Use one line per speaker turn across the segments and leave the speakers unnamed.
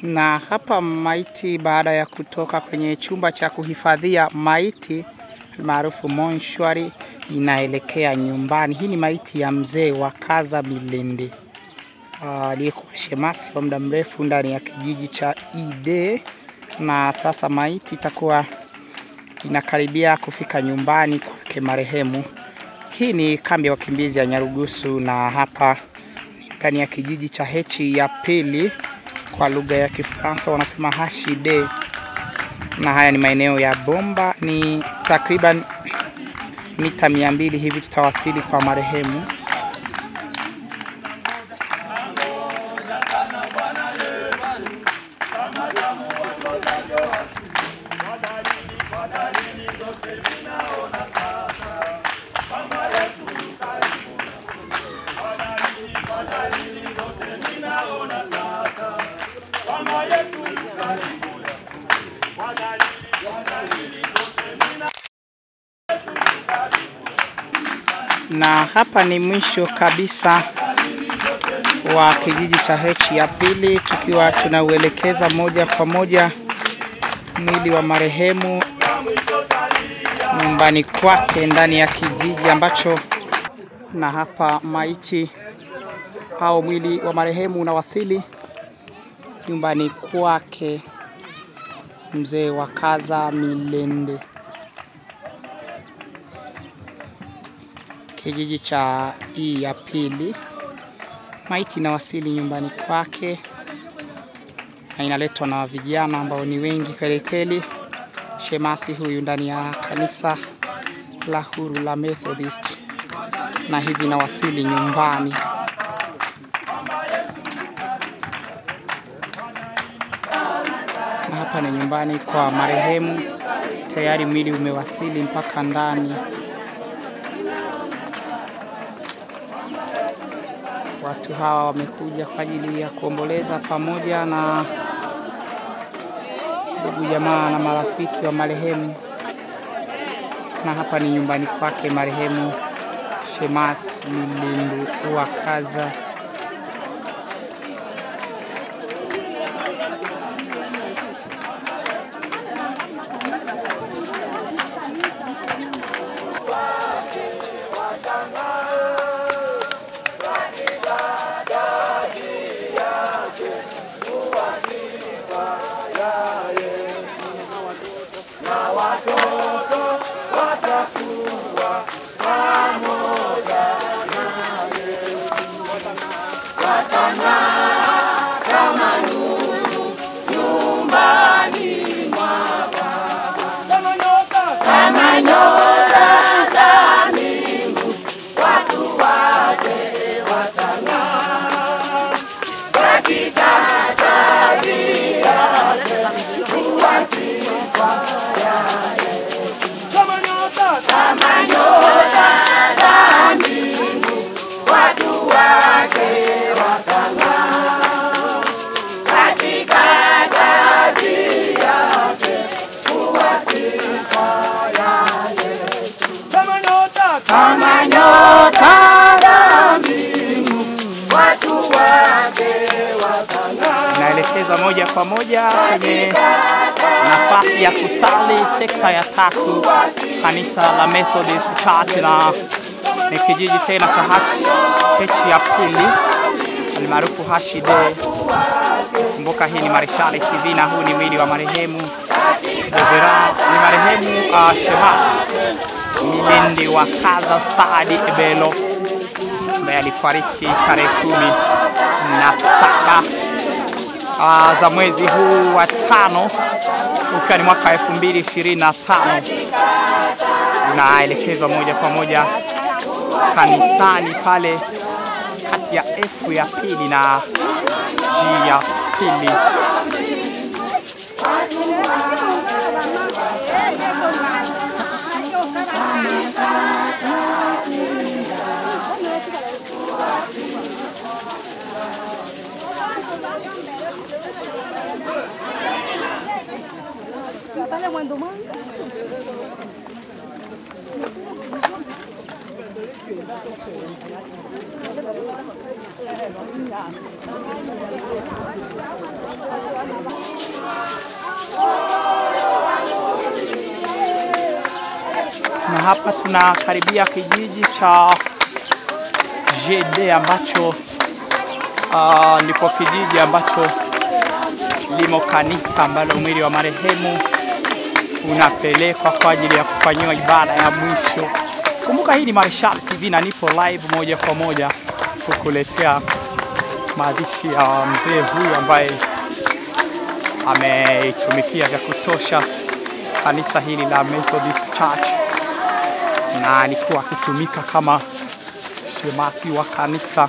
Na hapa maiti baada ya kutoka kwenye chumba cha kuhifadhia maiti maarufu mortuary inaelekea nyumbani. Hii ni maiti ya mzee wa Kaza Milende aliyekuwa shemasi wa muda mrefu ndani ya kijiji cha Ide, na sasa maiti itakuwa inakaribia kufika nyumbani kwake marehemu. Hii ni kambi ya wakimbizi ya Nyarugusu, na hapa ndani ya kijiji cha Hechi ya pili, kwa lugha ya Kifaransa wanasema Hashide. Na haya ni maeneo ya Bomba, ni takriban mita 200 hivi tutawasili kwa marehemu. Na hapa ni mwisho kabisa wa kijiji cha Hechi ya pili, tukiwa tunauelekeza moja kwa moja mwili wa marehemu nyumbani kwake ndani ya kijiji ambacho. Na hapa maiti au mwili wa marehemu unawasili nyumbani kwake mzee wa Kaza Milende, kijiji cha I ya pili. Maiti inawasili nyumbani kwake na inaletwa na vijana ambao ni wengi kweli kweli. Shemasi huyu ndani ya kanisa la Huru la Methodist, na hivi inawasili nyumbani. Na hapa ni nyumbani kwa marehemu, tayari mwili umewasili mpaka ndani. Watu hawa wamekuja kwa ajili ya kuomboleza pamoja na ndugu jamaa na marafiki wa marehemu, na hapa ni nyumbani kwake marehemu Shemas Milindu wa Kaza. Naelekeza moja kwa moja kwenye nafasi ya kusali sekta ya 3 kanisa la Methodist Church, na ni kijiji tena cha Hechi ya pili almaarufu Hashide. Kumbuka hii ni Marishali TV na huu ni mwili wa marehemu ni marehemu Shemas Milindu wa Kaza Saadi Ebelo ambaye alifariki tarehe 17 za mwezi huu wa 5 ukiwa ni mwaka 2025. Unaelekezwa moja kwa moja kanisani pale kati ya F ya pili na G ya pili. Na hapa tunakaribia kijiji cha Jede ambacho ndipo kijiji ambacho limo kanisa ambalo mwili wa marehemu unapelekwa kwa ajili ya kufanyiwa ibada ya mwisho. Kumbuka hii ni Marishali TV na nipo live moja kwa moja kukuletea mazishi ya mzee huyu ambaye ameitumikia vya kutosha kanisa hili la Methodist Church, na alikuwa akitumika kama shemasi wa kanisa.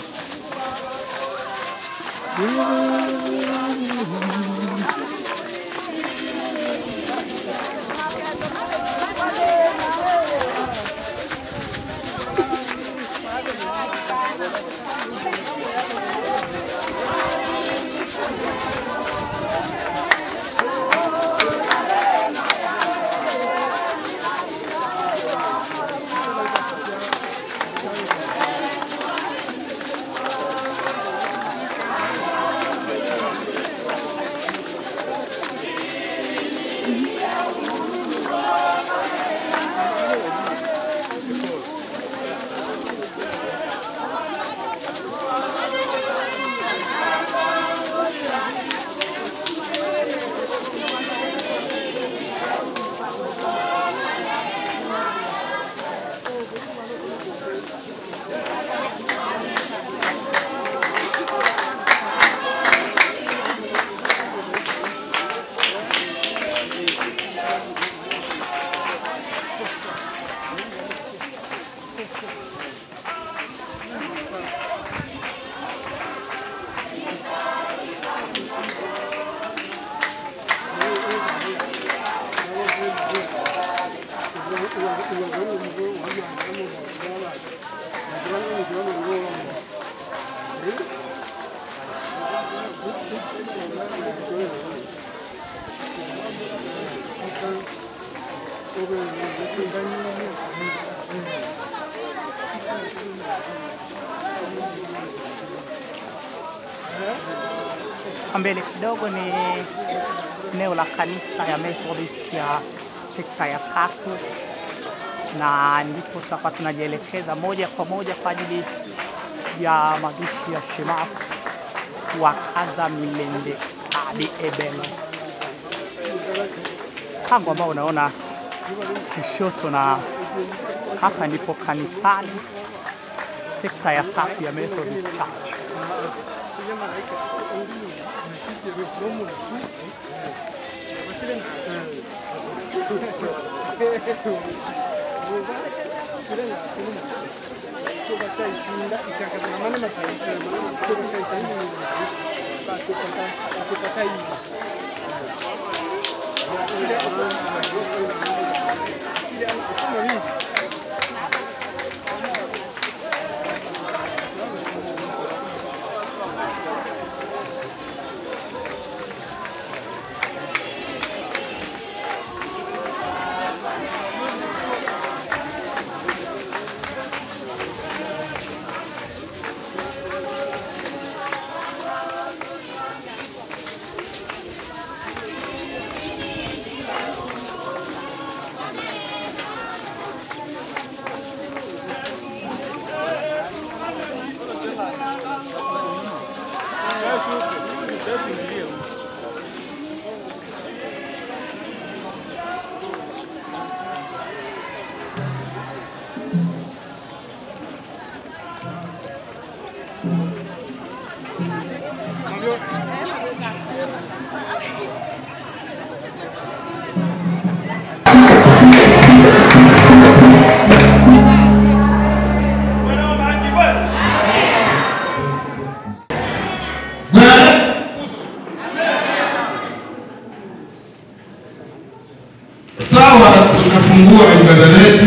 Mbele kidogo ni eneo la kanisa ya Methodist ya sekta ya 3, na ndipo sasa tunajielekeza moja kwa moja kwa ajili ya mazishi ya Shemasi wa Kaza Milende Sadi Ebelo. Pango ambao unaona kushoto, na hapa ndipo kanisani sekta ya 3 ya Methodist Church.
Tunafungua ibada letu,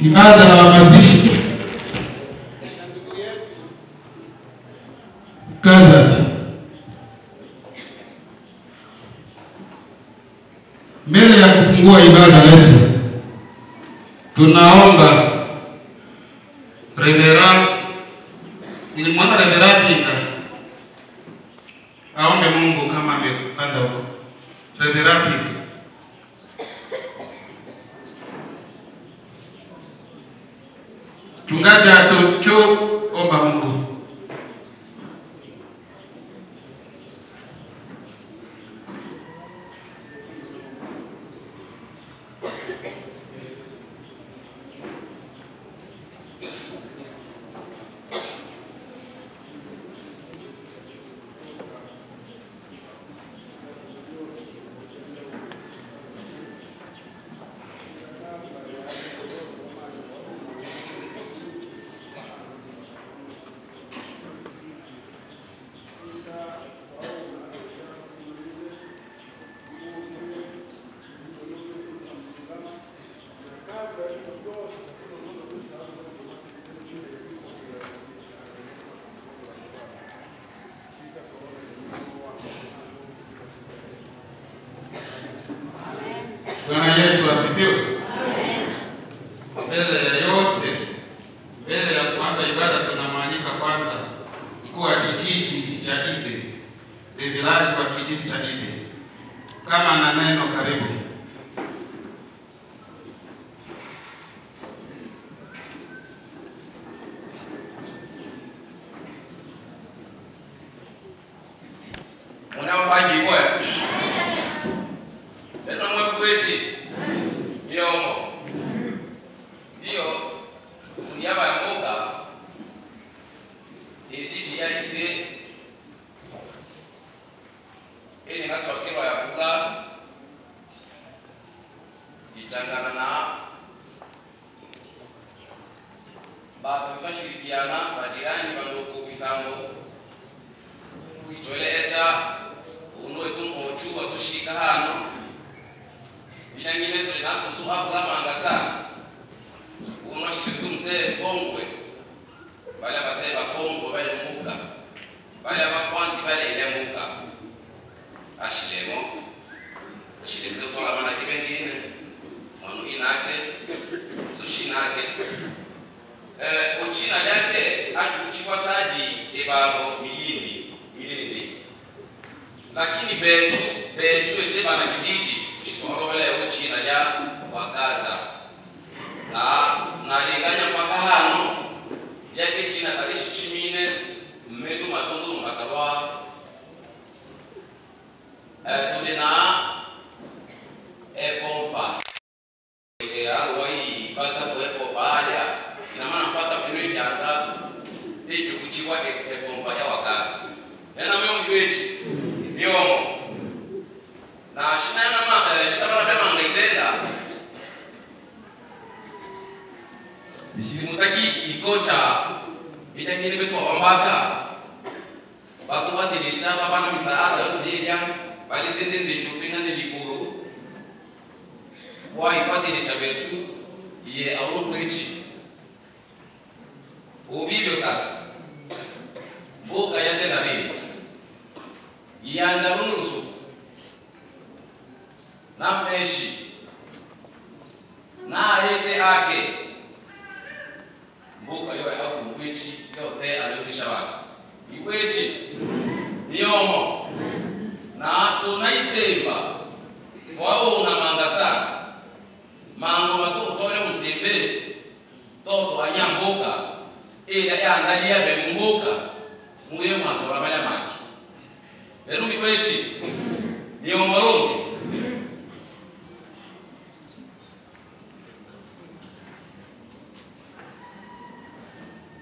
ibada ya mazishi Kazati. Mbele ya kufungua ibada letu, tunaomba Reverend, nilimwona Reverend aombe Mungu kama amepanda huko. Reverend tungaja tucho omba Mungu. Bwana Yesu asifiwe. Mbele ya yote, mbele ya kuanza ibada, tunamwalika kwanza mkuu wa kijiji cha Ide, vilaji wa kijiji cha Ide, kama ana neno karibu.
Unaombaji kwa neno mwekuwechi yomo hiyo uniaba ya mboga ilijiji ya Ide ini ngaso kilo ya kula itangana na batu tukashirikiana majirani bandugu bisambo kuitwele eta unwe tumochu watushika hano bila ngine tulinaso suha kula manga sana unashirikitu mzee Kongwe uchinake uchina yake atukuchikwa saji ebalo milindi lakini betu ende bana kijiji tushikongobele uchina ya wakaza na linganya mpaka hano yake china talishi chimine mmetu matundu mbakalwa tulina epompa arwai fasa epompa haya ina maana mpaka pino janga hiyo kuchiwa epompa ya wakaza yana mimi wechi miomo na shina bana bema ngaitenda mutaki ikocha idangini betu ombaka batu batilicha babana misaada osiria bali tende nditupinga nilikuru kwa ipatilicha betu ye aulo kwechi ubibyo sasa mboga yate na nini yanda runusu na meshi na ete ake mboga yote au kwechi yote aliyobisha watu iwechi niomo na tunaisemba wao una manga sana mango matu utole msembe toto anyamboka ila ya ndani ya bemboka muye masora bala maki erumi wechi niomo rombe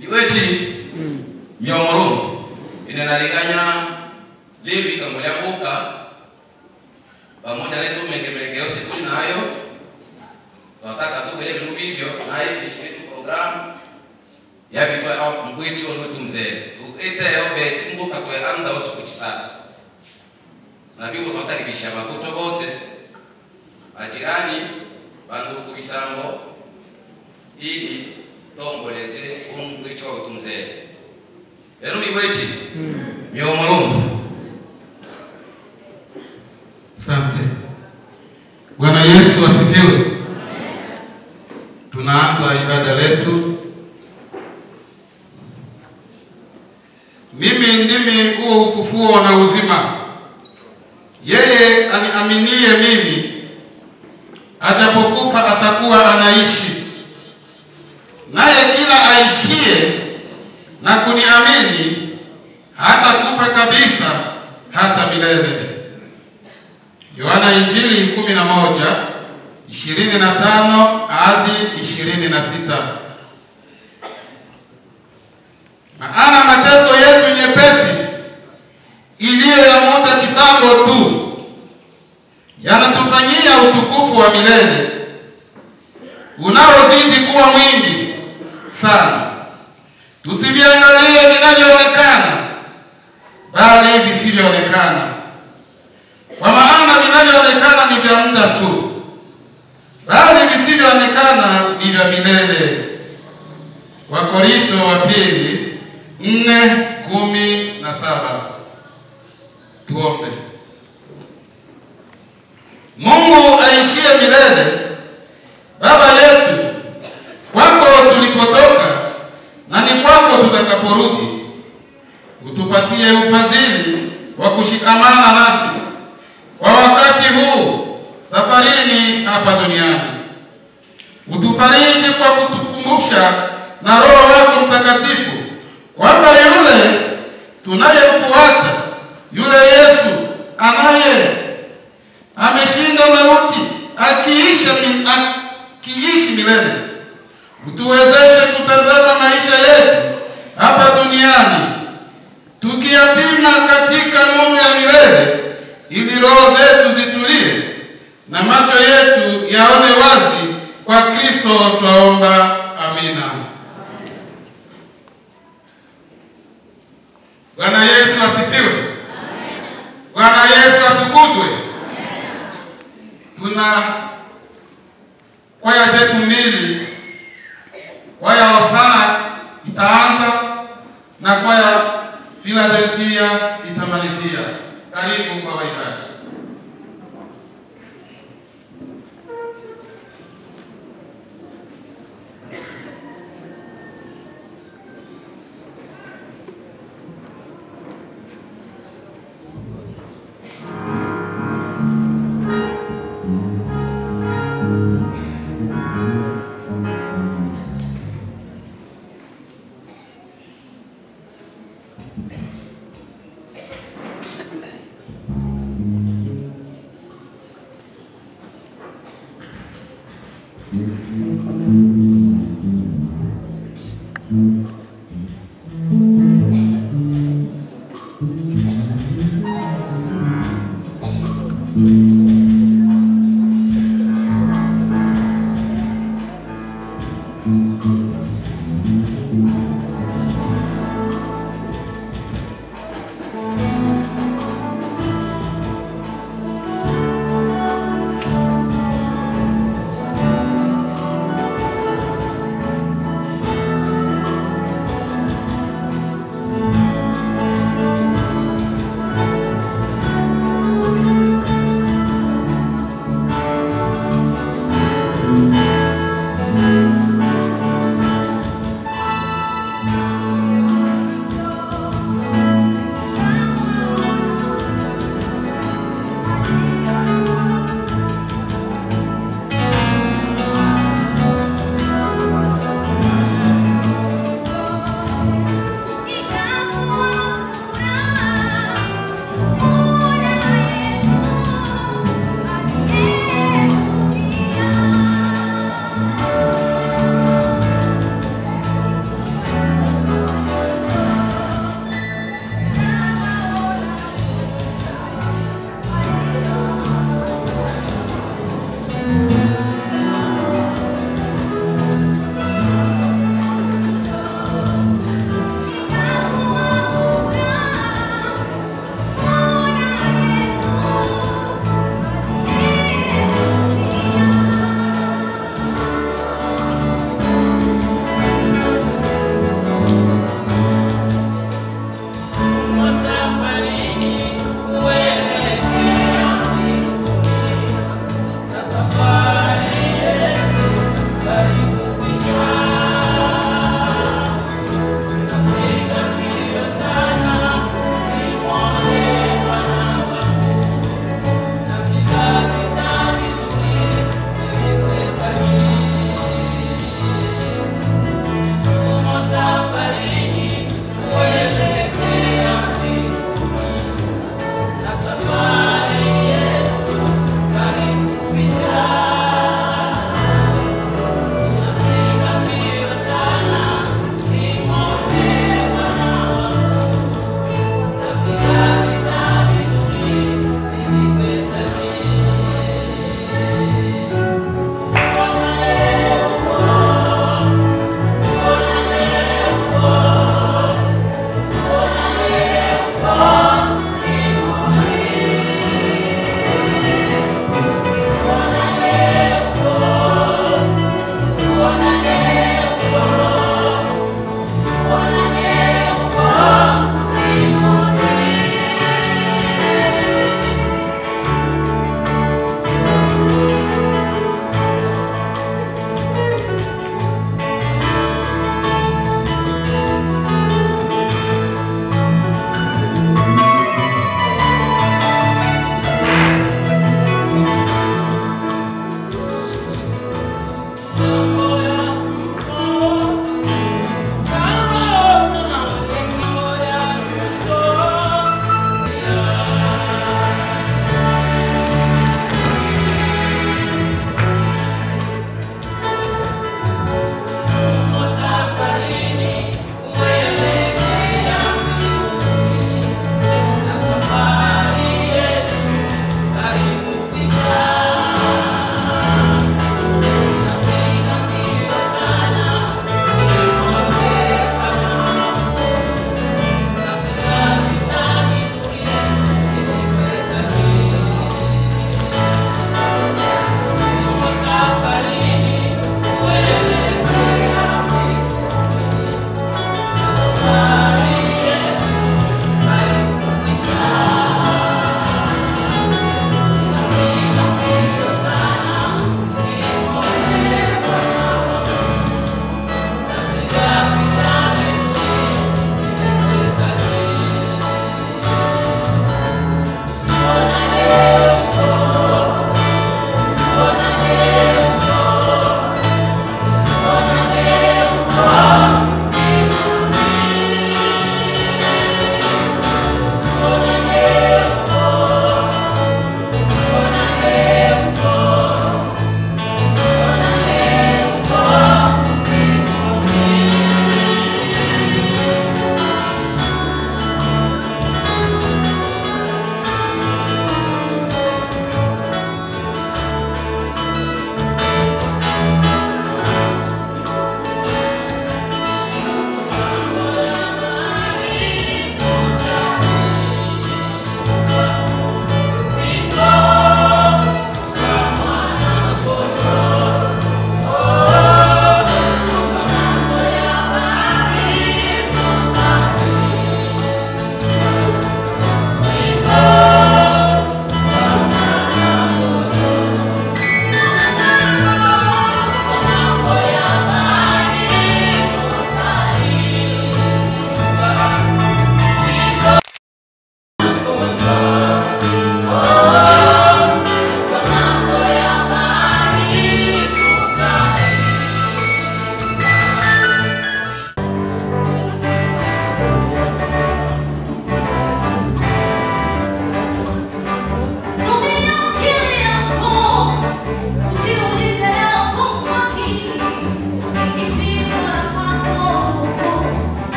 iwechi niomo inalinganya livi kangolia mbuka pamoja na tu mengemenge yose kuli nayo tunataka tu vile vitu hivyo na hii shitu program ya vitu au mkwichi ono tumzee tu ete yobe tumbuka kwa anda usukuchisana na bibo twakaribisha bakuto bose ajirani bandu kubisango ili tongoleze umkwichi wa tumzee ero biwechi myomolombo.
Asante. Bwana Yesu asifiwe. Tunaanza ibada letu. Mimi ndimi huo ufufuo na uzima. Yeye aniaminie mimi, ajapokufa atakuwa anaishi. Naye kila aishie na kuniamini hata kufa kabisa hata milele. Yohana Injili 11:25 hadi 26. Maana mateso yetu nyepesi iliyo ya muda kitambo tu yanatufanyia utukufu wa milele unaozidi kuwa mwingi sana. Tusiviangalie vinavyoonekana bali visivyoonekana. Kwa maana vinavyoonekana ni vya muda tu, bali visivyoonekana ni vya milele. Wakorintho wa pili 4:17. Tuombe. Mungu aishie milele, Baba yetu, kwako tulipotoka na ni kwako tutakaporudi, utupatie ufadhili wa kushikamana nasi kwa wakati huu safarini hapa duniani. Utufariji kwa kutukumbusha na Roho wako Mtakatifu kwamba yule tunayemfuata, yule Yesu anaye ameshinda mauti akiishi milele, utuwezeshe kutazama maisha yetu hapa duniani tukiyapima katika nuru ya milele, ili roho zetu zitulie na macho yetu yaone wazi. Kwa Kristo twaomba, amina. Bwana Yesu asifiwe. Bwana Yesu atukuzwe. Tuna kwaya zetu mbili. Kwaya Hosana itaanza na kwaya Philadelphia itamalizia. Karibu kwa waimbaji.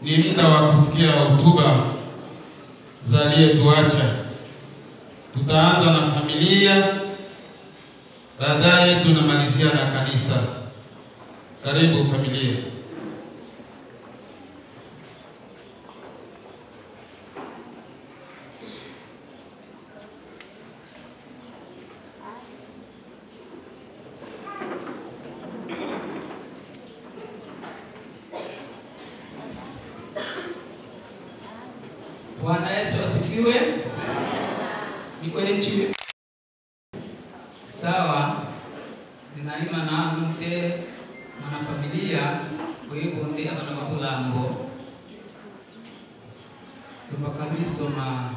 Ni muda wa kusikia hotuba za aliyetuacha. Tutaanza na familia, baadaye tunamalizia na kanisa. Karibu familia.
Bwana Yesu asifiwe. Ni kweli sawa, ninaima na mte na familia kuipo ndi abana babulambo tubakamisoma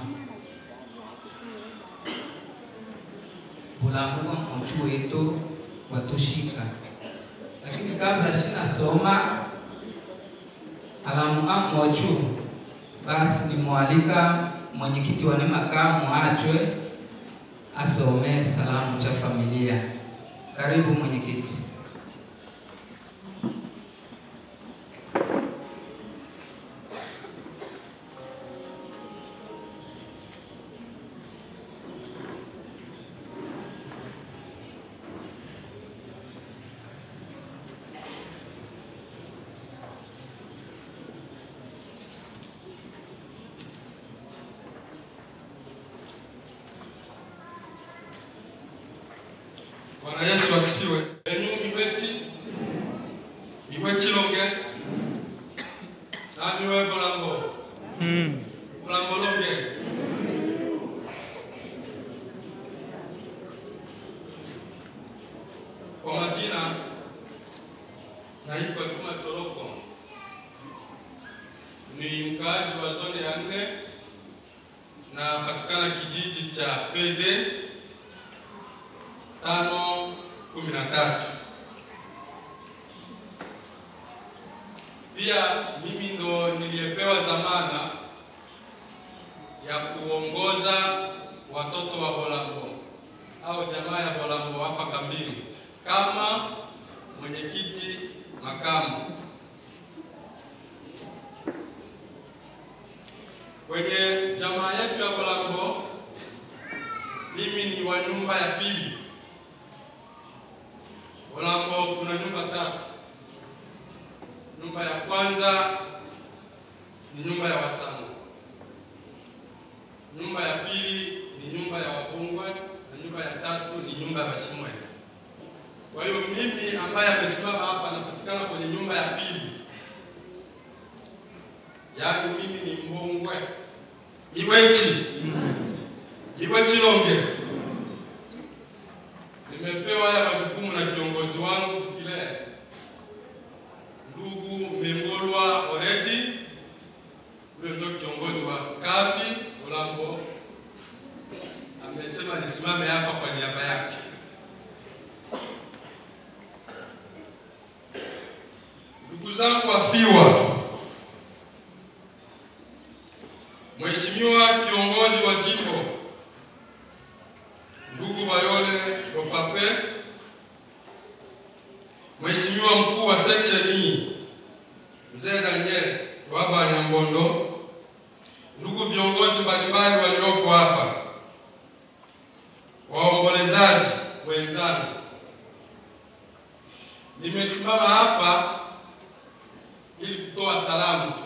kulamua mmochu wetu watushika. Lakini kabla sinasoma alamua mmochu, basi nimwalika mwenyekiti wa makamu achwe asome salamu cha familia. Karibu mwenyekiti.
Bwana Yesu asifiwe. Enu miweti longe. Na miwe bolambo. Bolambo longe. Kwa majina naitwa Juma Toroko. Ni mkaaji wa zone ya 4 na patikana kijiji cha Pede 513. Pia mimi ndo niliyepewa zamana ya kuongoza watoto wa Bolambo au jamaa ya Bolambo hapa kambini kama mwenyekiti makamu. Kwenye jamaa yetu ya Bolambo mimi ni wa nyumba ya pili. Bolambo kuna nyumba 3. Nyumba ya kwanza ni nyumba ya Wasangu. Nyumba ya pili ni nyumba ya Wabungwe na nyumba ya 3 ni nyumba ya Bashimwe. Kwa hiyo mimi ambaye amesimama hapa napatikana kwenye nyumba ya pili. Yaani mimi ni Mbongwe. Miweti longe. Nimepewa haya majukumu na kiongozi wangu Tukile ndugu Mengolwa already. Huyo ndio kiongozi wa kambi Bolambo. Amesema nisimame hapa kwa niaba yake. Ndugu zangu wafiwa, Mheshimiwa kiongozi wa jimbo ndugu Bayole Opape, Mheshimiwa mkuu wa section hii Mzee Daniel Waba Nyambondo, ndugu viongozi mbalimbali waliopo hapa, waombolezaji wenzangu, nimesimama hapa ili kutoa salamu tu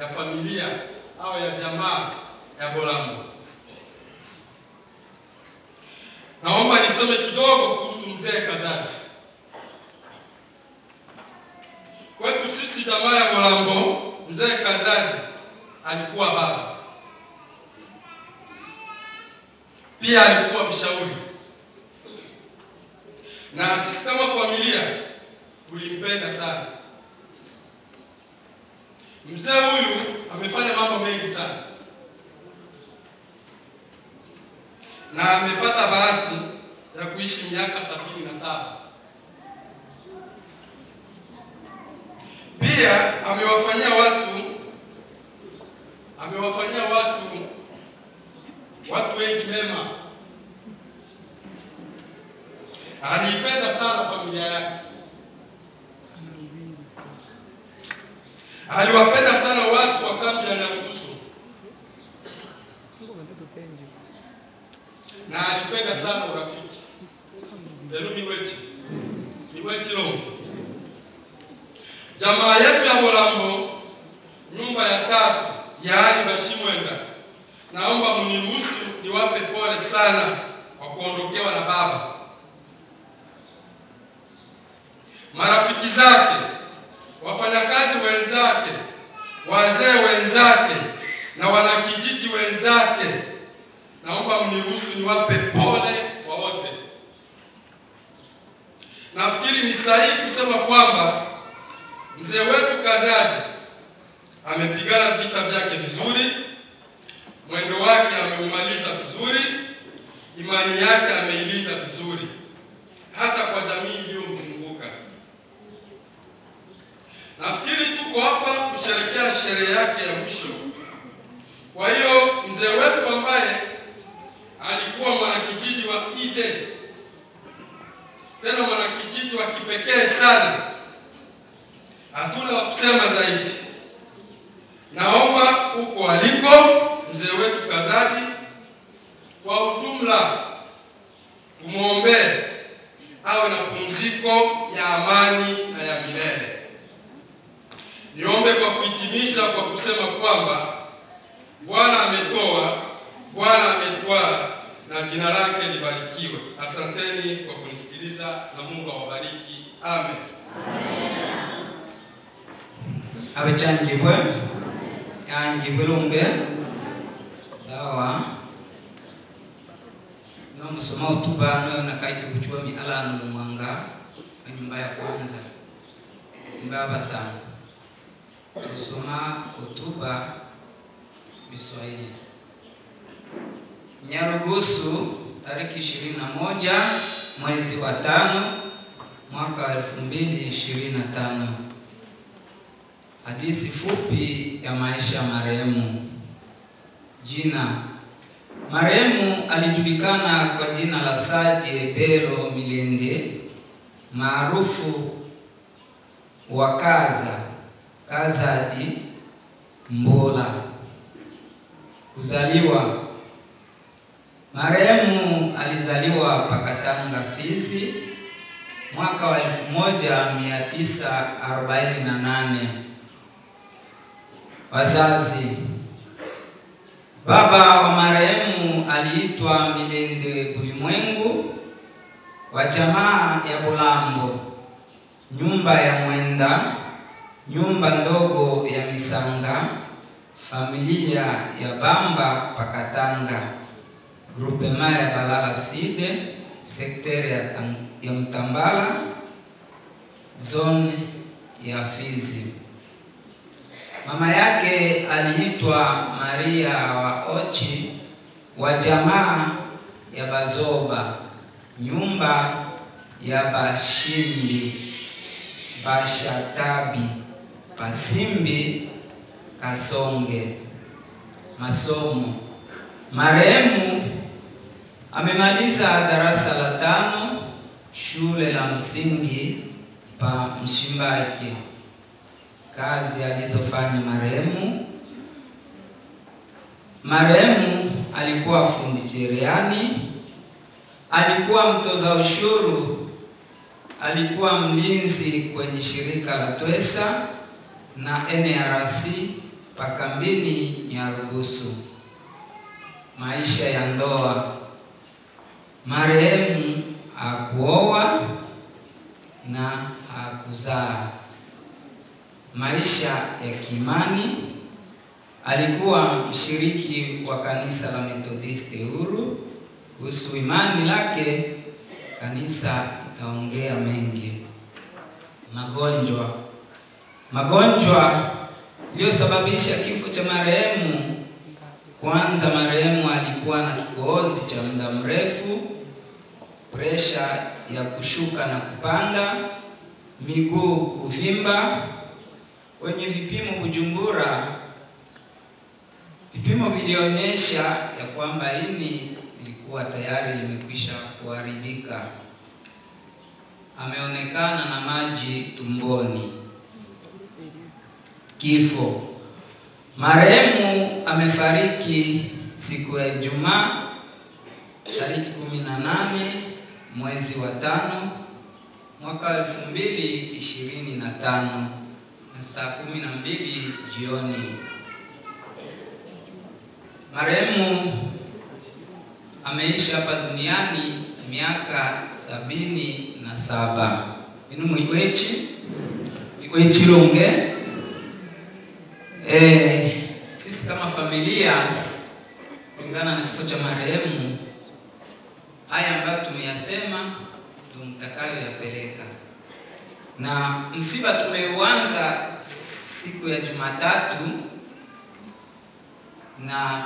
ya familia au ya jamaa ya Bolambo. Naomba niseme kidogo kuhusu Mzee Kazaji. Kwetu sisi jamaa ya Bolambo, Mzee Kazaji alikuwa baba. Pia alikuwa mshauri. Na sisi kama familia tulimpenda sana. Mzee huyu amefanya mambo mengi sana. Na amepata bahati ya kuishi miaka 77. Pia amewafanyia watu wengi mema. Alipenda sana familia yake. Aliwapenda sana watu wa kambi ya Nyarugusu. Na alipenda sana urafiki. Lelu miweti longe. Jamaa yetu ya Bolambo, nyumba ya 3, yaani Bashimwenda. Naomba mniruhusu niwape pole sana kwa kuondokewa na baba. Marafiki zake, wafanyakazi wenzake, wazee wenzake na wanakijiji wenzake, naomba mniruhusu niwape pole kwa wote. Nafikiri ni sahihi kusema kwamba mzee wetu Kazaji amepigana vita vyake vizuri, mwendo wake ameumaliza vizuri, imani yake ameilinda vizuri hata kwa jamii iliyomzunguka. Nafikiri tuko hapa kusherehekea sherehe yake ya mwisho. Kwa hiyo mzee wetu ambaye alikuwa mwanakijiji wa Ide, tena mwanakijiji wa kipekee sana, hatuna la kusema zaidi. Naomba huko aliko mzee wetu Kazadi, kwa ujumla tumuombee awe na pumziko ya amani na ya milele. Niombe kwa kuhitimisha kwa kusema kwamba Bwana ametoa, Bwana ametwaa, na jina lake libarikiwe. Asanteni kwa kunisikiliza na Mungu awabariki. Amen.
Abechanjibwe yanjibwe lunge sawa no musoma hotuba no nakaje kuchua miala no mwanga nyumba ya kwanza nyumba basana tusoma hotuba Kiswahili. Nyarugusu tariki 21 mwezi wa 5 mwaka 2025. Hadithi fupi ya maisha ya marehemu. Jina: marehemu alijulikana kwa jina la Sadie Belo Milende, maarufu wa Kazadi Mbola. Kuzaliwa: marehemu alizaliwa Pakatanga, Fizi mwaka wa 1948. Wazazi: baba wa marehemu aliitwa Milende Bulimwengu wa jamaa ya Bulambo, nyumba ya Mwenda, nyumba ndogo ya Misanga, familia ya Bamba Pakatanga, groupement ya Balala Side, sekteri ya Mtambala, zone ya Fizi. Mama yake aliitwa Maria wa Ochi wa jamaa ya Bazoba, nyumba ya Bashimbi, Bashatabi, Pasimbi, Kasonge. Masomo: marehemu amemaliza darasa la 5 shule la msingi pa Mshimbaki. Kazi alizofanya marehemu alikuwa fundi cherehani, alikuwa mtoza ushuru, alikuwa mlinzi kwenye shirika la Twesa na NRC pakambini Nyarugusu. Maisha ya ndoa: marehemu hakuoa na hakuzaa. Maisha ya kiimani: alikuwa mshiriki wa kanisa la Methodiste Huru. Kuhusu imani lake kanisa itaongea mengi. Magonjwa iliyosababisha kifo cha marehemu: kwanza, marehemu alikuwa na kikohozi cha muda mrefu, presha ya kushuka na kupanda, miguu kuvimba. Kwenye vipimo Bujumbura, vipimo vilionyesha ya kwamba ini ilikuwa tayari limekwisha kuharibika. Ameonekana na maji tumboni. Kifo: marehemu amefariki siku ya Ijumaa tariki 18 mwezi wa 5 mwaka 2025 na saa 12 jioni. Marehemu ameishi hapa duniani miaka 77. Inu mwiwechi longe. Sisi kama familia, kulingana na kifo cha marehemu, haya ambayo tumeyasema tumtakayo yapeleka. Na msiba tumeuanza siku ya Jumatatu na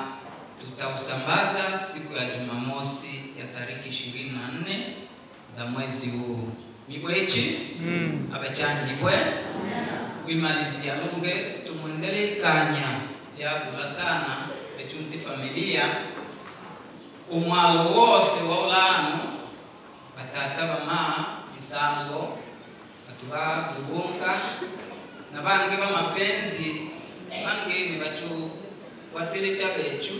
tutausambaza siku ya Jumamosi ya tariki 24 za mwezi huu. Mibwechi abachangibwe wimalizia lunge tumwendele kanya yagula sana echunti familia umwalo wose wa ulano batata bama bisango batuba lubunga na bange ba mapenzi bange ni bachu watile cha bechu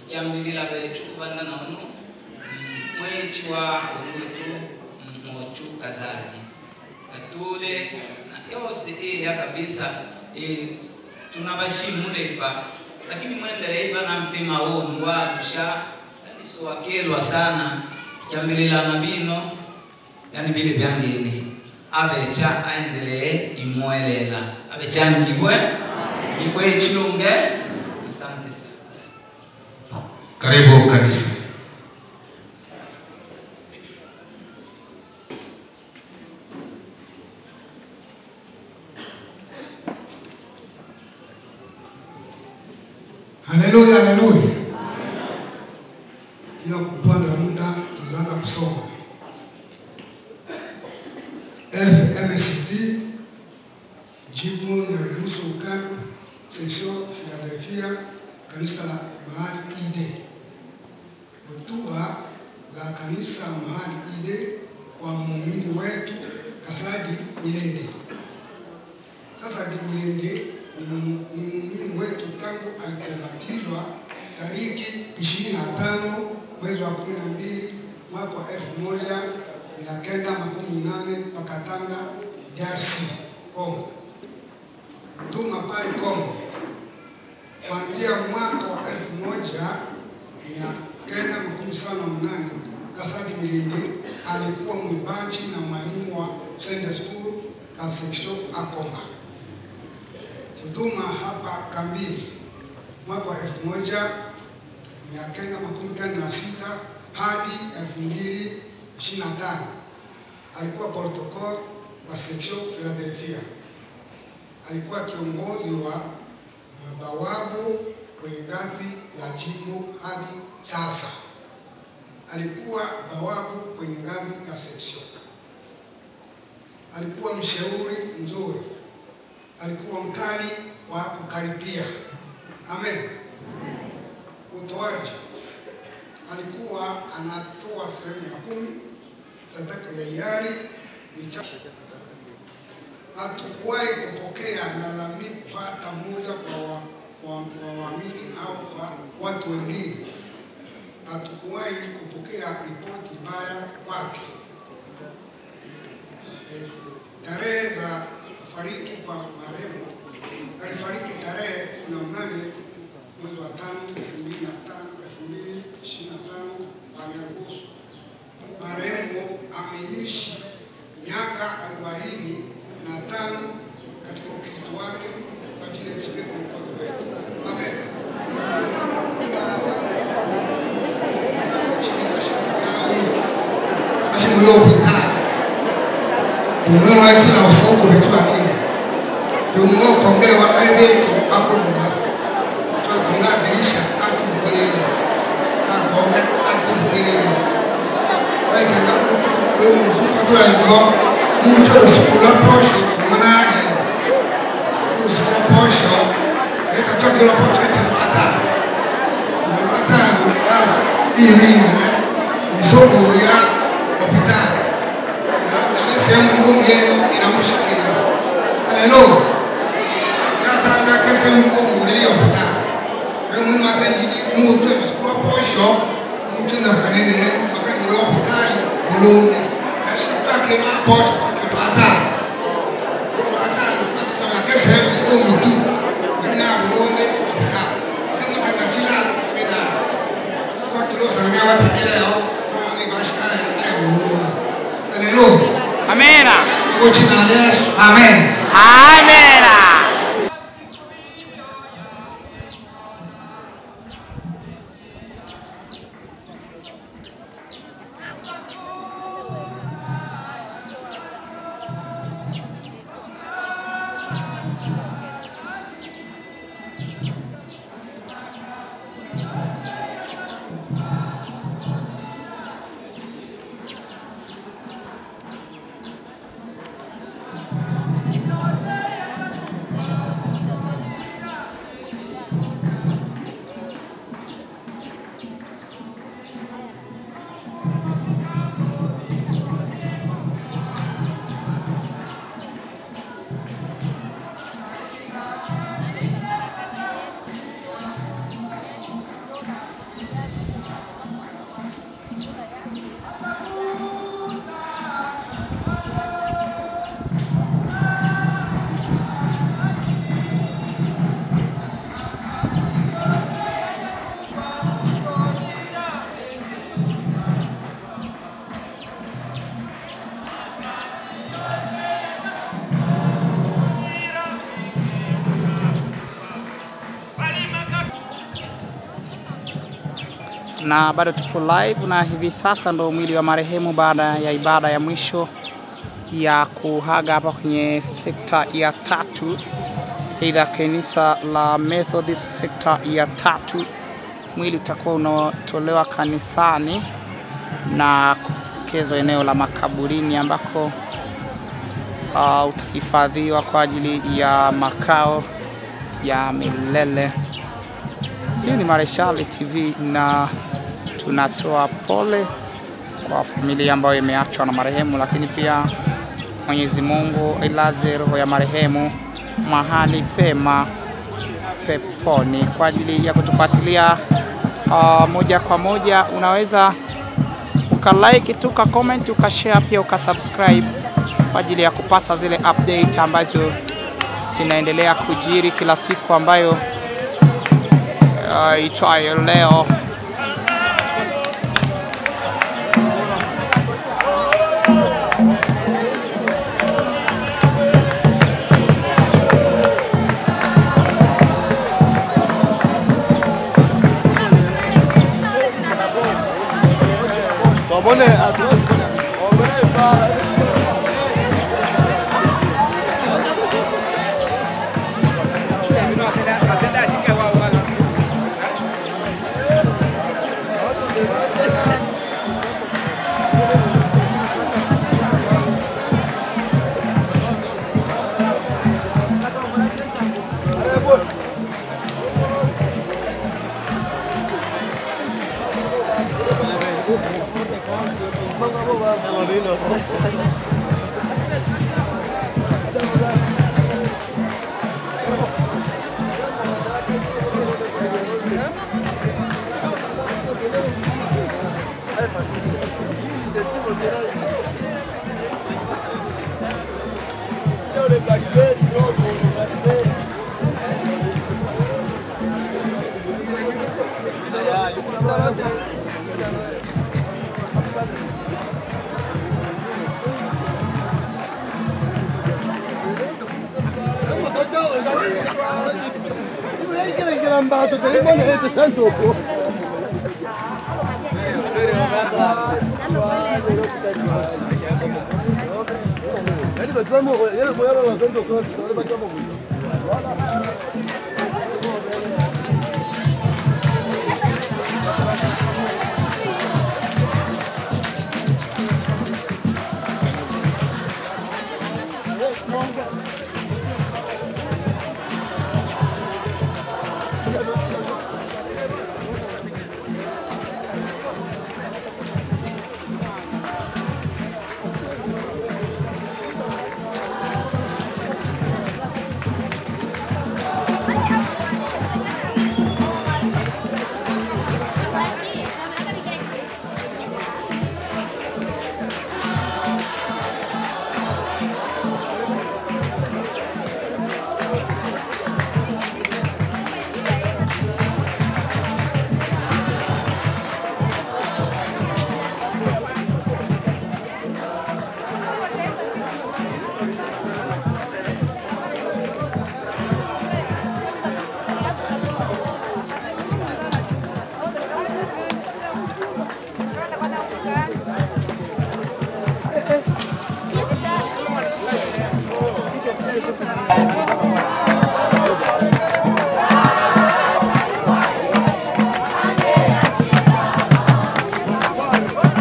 ichambirila bechu banda nonu mwechi wa unutu mochu kazaji katule na yose ile kabisa tunabashimu leipa lakini muendelee na mtima wonu wa kusha so wakelwa sana chambilila na vino yani bile byangene abecha aendelee imwelela abecha ngibwe ibwe chilunge. Asante sana.
Karibu kanisa.
Haleluya, haleluya. Bila kupanda muda tuzaanza kusoma. FMCD Jibu Nyarugusu Camp Section Philadelphia kanisa la mahali Ide. Hotuba la kanisa la mahali Ide kwa muumini wetu Kasadi Milende. Kasadi Milende ni muumini wetu tangu alipobatizwa tariki 25 mwezi wa 12 mwaka wa 1980 Pakatanga, DRC, Kongo. Huduma pale Kongo kuanzia mwaka wa 1978 Kasadi Milende alikuwa mwimbaji na mwalimu wa Sunday School na section Akomba. Huduma hapa kambini mwaka wa 1996 hadi 2025 alikuwa protocol wa section Philadelphia. Alikuwa kiongozi wa mabawabu kwenye ngazi ya jimbo hadi sasa. Alikuwa bawabu kwenye ngazi ya section. Alikuwa mshauri mzuri. Alikuwa mkali wa kukaripia. Amen. Utoaji. Alikuwa anatoa sehemu ya 10 sadaka ya hiari michache. Hatukuwahi kupokea malalamiko hata moja kwa waamini au kwa watu wengine. Hatukuwahi kupokea ripoti mbaya kwake. Tarehe za kufariki kwa marehemu, alifariki tarehe 18 mwezi wa 5 2025 kwa Nyarugusu. Marehemu ameishi miaka 45 katika ukristo wake kwa jina la Yesu Mwokozi wetu. Amen. Tumwewa kila ufuku vitua nini. Tumwewa kongewa aibeki ako muna. Tuwa konga dirisha atu mkulele. Konga atu mkulele. Kwa ikanga mtu uwe mfuka tuwa nilio. Mtu usukula posho mwanani. Usukula posho. Eka choki la posho eka mwata. Mwata idirina. Misomo ya opitali. Sehemu hiyo yenu inamushikilia. Haleluya. Tunataka kesemu hiyo mumilio puta. Wewe mwini watendini mtu msukua posho mtu na kanene wakati mwe hospitali mulunde. Ashitake na posho take pata. Kwa hata tukana kesemu hiyo mtu na mulunde hospitali. Kama sanga chila bila kwa kilo sanga watu leo kama ni bashaka ya mulunde. Haleluya.
Amena.
Kwa jina la Yesu. Amen.
Amena. na bado tupo live, na hivi sasa ndo mwili wa marehemu baada ya ibada ya mwisho ya kuhaga hapa kwenye sekta ya 3, aidha kanisa la Methodist sekta ya 3. Mwili utakuwa unatolewa kanisani na kuelekezwa eneo la makaburini ambako utahifadhiwa kwa ajili ya makao ya milele. Hii ni Marechal TV na tunatoa pole kwa familia ambayo imeachwa na marehemu, lakini pia Mwenyezi Mungu ilaze roho ya marehemu mahali pema peponi. Kwa ajili ya kutufuatilia moja kwa moja, unaweza ukalike tu, comment, ukashare, pia ukasubscribe kwa ajili ya kupata zile update ambazo zinaendelea kujiri kila siku ambayo itwayo leo.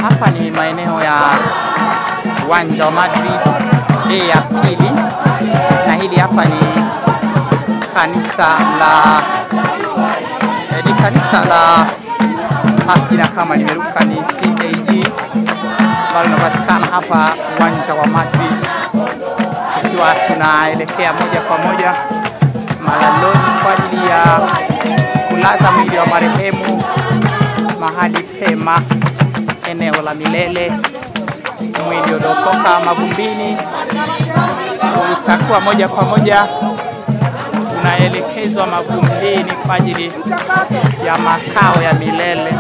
Hapa ni maeneo ya uwanja wa Madrid ya pili, na hili hapa ni kanisa la Akina, kama nimeruka, ni CAG ambalo linapatikana hapa uwanja wa Madrid, tukiwa tunaelekea moja kwa moja malaloni kwa ajili ya kulaza mwili wa marehemu mahali pema, eneo la milele. Mwili uliotoka mavumbini utakuwa moja kwa moja unaelekezwa mavumbini kwa ajili ya makao ya milele.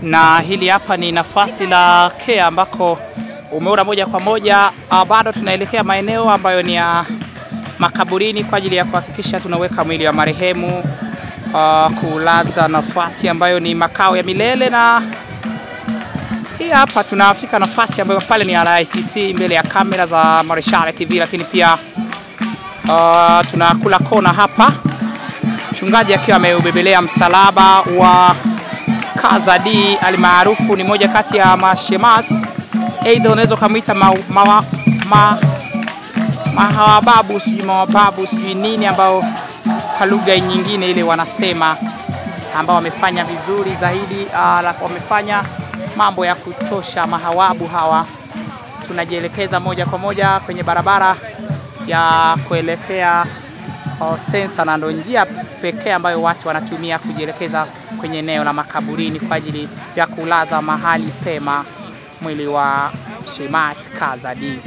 Na hili hapa ni nafasi la kea ambako umeona moja kwa moja. Bado tunaelekea maeneo ambayo ni ya makaburini kwa ajili ya kuhakikisha tunaweka mwili wa marehemu, kulaza nafasi ambayo ni makao ya milele. Na hii hapa tunafika nafasi ambayo pale ni RICC mbele ya kamera za Marechal TV, lakini pia tunakula kona hapa, mchungaji akiwa ameubebelea msalaba wa Kazadi almaarufu, ni moja kati ya mashemas, aidha unaweza kumuita mahawababu, sijui nini, ambao kwa lugha nyingine ile wanasema, ambao wamefanya vizuri zaidi, wamefanya mambo ya kutosha mahawabu hawa. Tunajielekeza moja kwa moja kwenye barabara ya kuelekea sensa, na ndo njia pekee ambayo watu wanatumia kujielekeza kwenye eneo la makaburini kwa ajili ya kulaza mahali pema mwili wa Shemas Kazadi.